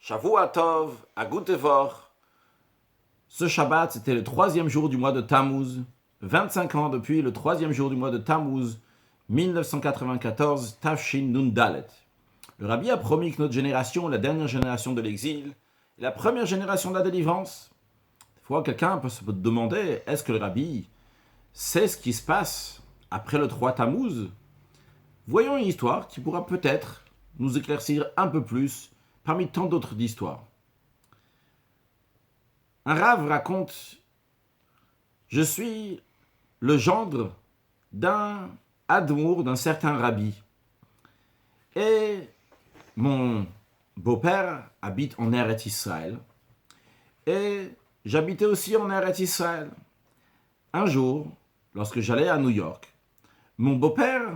Shavua Tov, Agutevor. Ce Shabbat, c'était le 3e jour du mois de Tammuz. 25 ans depuis le 3e jour du mois de Tammuz, 1994, Tafshin Nun Dalet. Le Rabbi a promis que notre génération, la dernière génération de l'exil, est la première génération de la délivrance. Des fois, quelqu'un peut se demander, est-ce que le Rabbi sait ce qui se passe après le 3 Tammuz? Voyons une histoire qui pourra peut-être nous éclaircir un peu plus parmi tant d'autres histoires. Un Rav raconte « Je suis le gendre d'un admour, d'un certain Rabbi. Et mon beau-père habite en Eretz Israël. Et j'habitais aussi en Eretz Israël. Un jour, lorsque j'allais à New York, mon beau-père,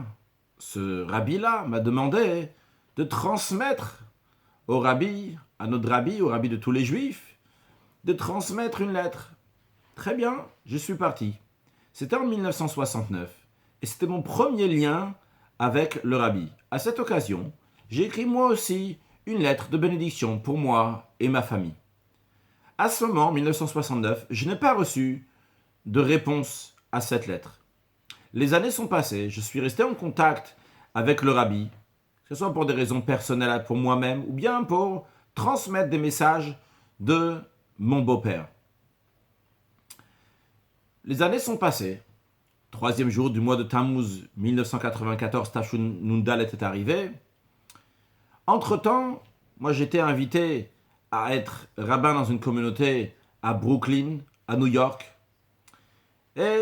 ce Rabbi-là, m'a demandé de transmettre au Rabbi, à notre Rabbi, au Rabbi de tous les Juifs, de transmettre une lettre. Très bien, je suis parti. C'était en 1969 et c'était mon premier lien avec le Rabbi. À cette occasion, j'ai écrit moi aussi une lettre de bénédiction pour moi et ma famille. À ce moment, 1969, je n'ai pas reçu de réponse à cette lettre. Les années sont passées, je suis resté en contact avec le Rabbi, que ce soit pour des raisons personnelles pour moi-même ou bien pour transmettre des messages de mon beau-père. Les années sont passées. 3e jour du mois de Tammuz 1994, Tafshin Nun Dalet est arrivé. Entre-temps, moi j'étais invité à être rabbin dans une communauté à Brooklyn, à New York. Et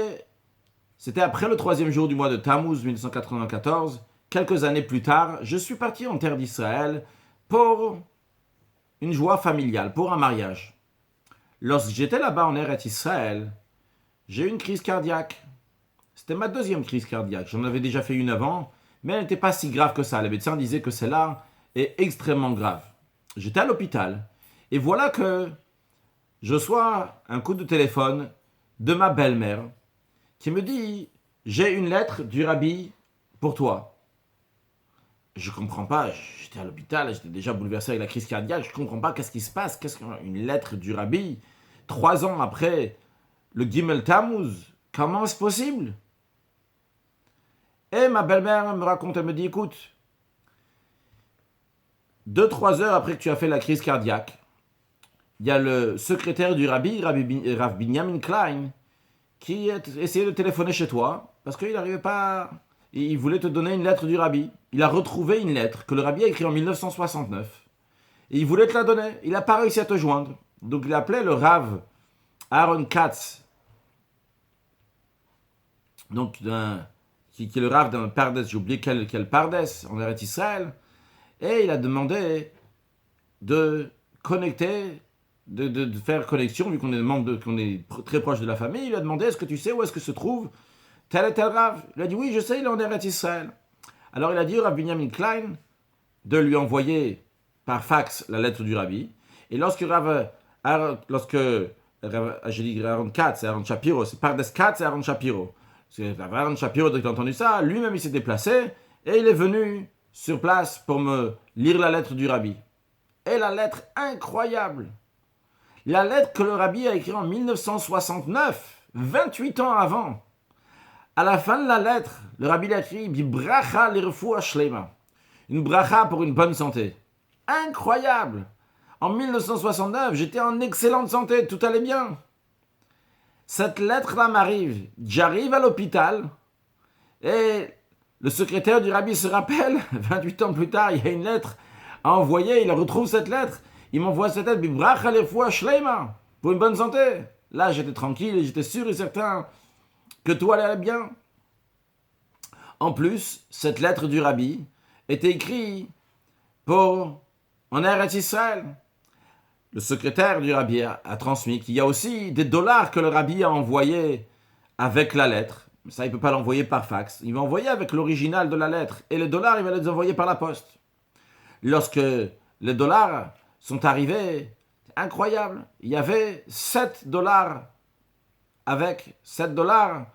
c'était après le 3e jour du mois de Tammuz 1994. Quelques années plus tard, je suis parti en terre d'Israël pour une joie familiale, pour un mariage. Lorsque j'étais là-bas en Eretz Israël, j'ai eu une crise cardiaque. C'était ma 2e crise cardiaque. J'en avais déjà fait une avant, mais elle n'était pas si grave que ça. Les médecins disaient que celle-là est extrêmement grave. J'étais à l'hôpital, et voilà que je reçois un coup de téléphone de ma belle-mère qui me dit « J'ai une lettre du Rabbi pour toi ». Je comprends pas, j'étais à l'hôpital, j'étais déjà bouleversé avec la crise cardiaque, je comprends pas qu'est-ce qui se passe, qu'est-ce qu'une lettre du Rabbi 3 ans après le Gimel Tammuz, comment c'est possible? Et ma belle-mère me raconte, elle me dit, écoute, 2-3 heures après que tu as fait la crise cardiaque, il y a le secrétaire du Rabbi, Rav Binyamin Klein, qui a essayé de téléphoner chez toi, parce qu'il n'arrivait pas... Il voulait te donner une lettre du Rabbi. Il a retrouvé une lettre que le Rabbi a écrite en 1969. Et il voulait te la donner. Il n'a pas réussi à te joindre. Donc il appelait le Rav Aaron Katz, donc qui est le Rav d'un Pardes, j'ai oublié quel Pardes, en Eretz Israël. Et il a demandé de connecter, de faire connexion, vu qu'on est membre qu'on est très proche de la famille. Il a demandé, est-ce que tu sais où est-ce que se trouve tel et tel Rav? Il a dit, oui, je sais, il est en Eretz Israël. Alors il a dit au Rav Binyamin Klein de lui envoyer par fax la lettre du Rabbi. Et lorsque Aaron Katz et Aaron Shapiro, c'est Pardes Katz et Aaron Shapiro. Aaron Shapiro, dès qu'il a entendu ça, lui-même il s'est déplacé et il est venu sur place pour me lire la lettre du Rabbi. Et la lettre incroyable, la lettre que le Rabbi a écrite en 1969, 28 ans avant. À la fin de la lettre, le Rabbi a écrit « Bibracha l'irfua shlema » une bracha pour une bonne santé. Incroyable! En 1969, j'étais en excellente santé, tout allait bien. Cette lettre-là m'arrive. J'arrive à l'hôpital et le secrétaire du Rabbi se rappelle, 28 ans plus tard, il y a une lettre à envoyer, il retrouve cette lettre, il m'envoie cette lettre « Bibracha l'irfua shlema » pour une bonne santé. Là, j'étais tranquille et j'étais sûr et certain que tout allait bien. En plus, cette lettre du Rabbi était écrite en Eretz Israël. Le secrétaire du Rabbi a transmis qu'il y a aussi des dollars que le Rabbi a envoyés avec la lettre. Ça, il ne peut pas l'envoyer par fax. Il va envoyer avec l'original de la lettre. Et les dollars, il va les envoyer par la poste. Lorsque les dollars sont arrivés, c'est incroyable. Il y avait 7 dollars. Avec 7 dollars,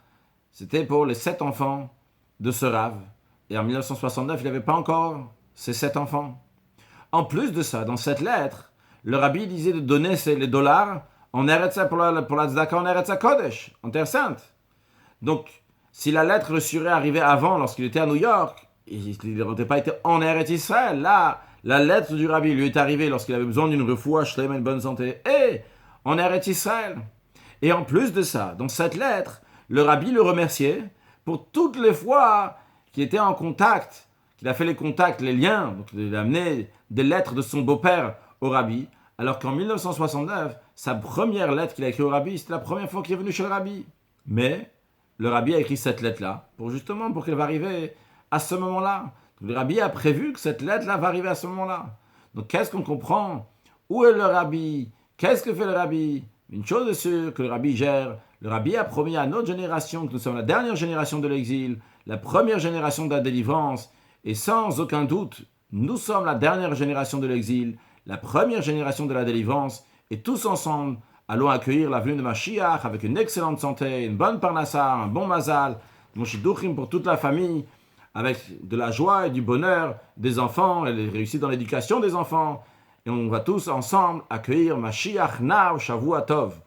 c'était pour les 7 enfants de ce Rav. Et en 1969, il n'avait pas encore ces 7 enfants. En plus de ça, dans cette lettre, le rabbi disait de donner les dollars en Eretz, pour la tzedaka en Eretz HaKodesh, en Terre Sainte. Donc, si la lettre le serait arrivée avant, lorsqu'il était à New York, il n'aurait pas été en Eretz Israël. Là, la lettre du rabbi lui est arrivée lorsqu'il avait besoin d'une refoua, shlema, une bonne santé, et en Eretz Israël. Et en plus de ça, dans cette lettre, le rabbi le remerciait pour toutes les fois qu'il était en contact, qu'il a fait les contacts, les liens, donc il a amené des lettres de son beau-père au rabbi, alors qu'en 1969, sa première lettre qu'il a écrite au rabbi, c'était la première fois qu'il est venu chez le rabbi. Mais le rabbi a écrit cette lettre-là, pour qu'elle va arriver à ce moment-là. Donc, le rabbi a prévu que cette lettre-là va arriver à ce moment-là. Donc qu'est-ce qu'on comprend? Où est le rabbi? Qu'est-ce que fait le rabbi? Une chose est sûre, que le rabbi gère. Le rabbi a promis à notre génération que nous sommes la dernière génération de l'exil, la première génération de la délivrance, et sans aucun doute, nous sommes la dernière génération de l'exil, la première génération de la délivrance, et tous ensemble, allons accueillir la venue de Mashiach avec une excellente santé, une bonne parnassa, un bon mazal, mon shidduchim pour toute la famille, avec de la joie et du bonheur des enfants, et les réussites dans l'éducation des enfants. Et on va tous ensemble accueillir Mashiach Now Shavua Tov.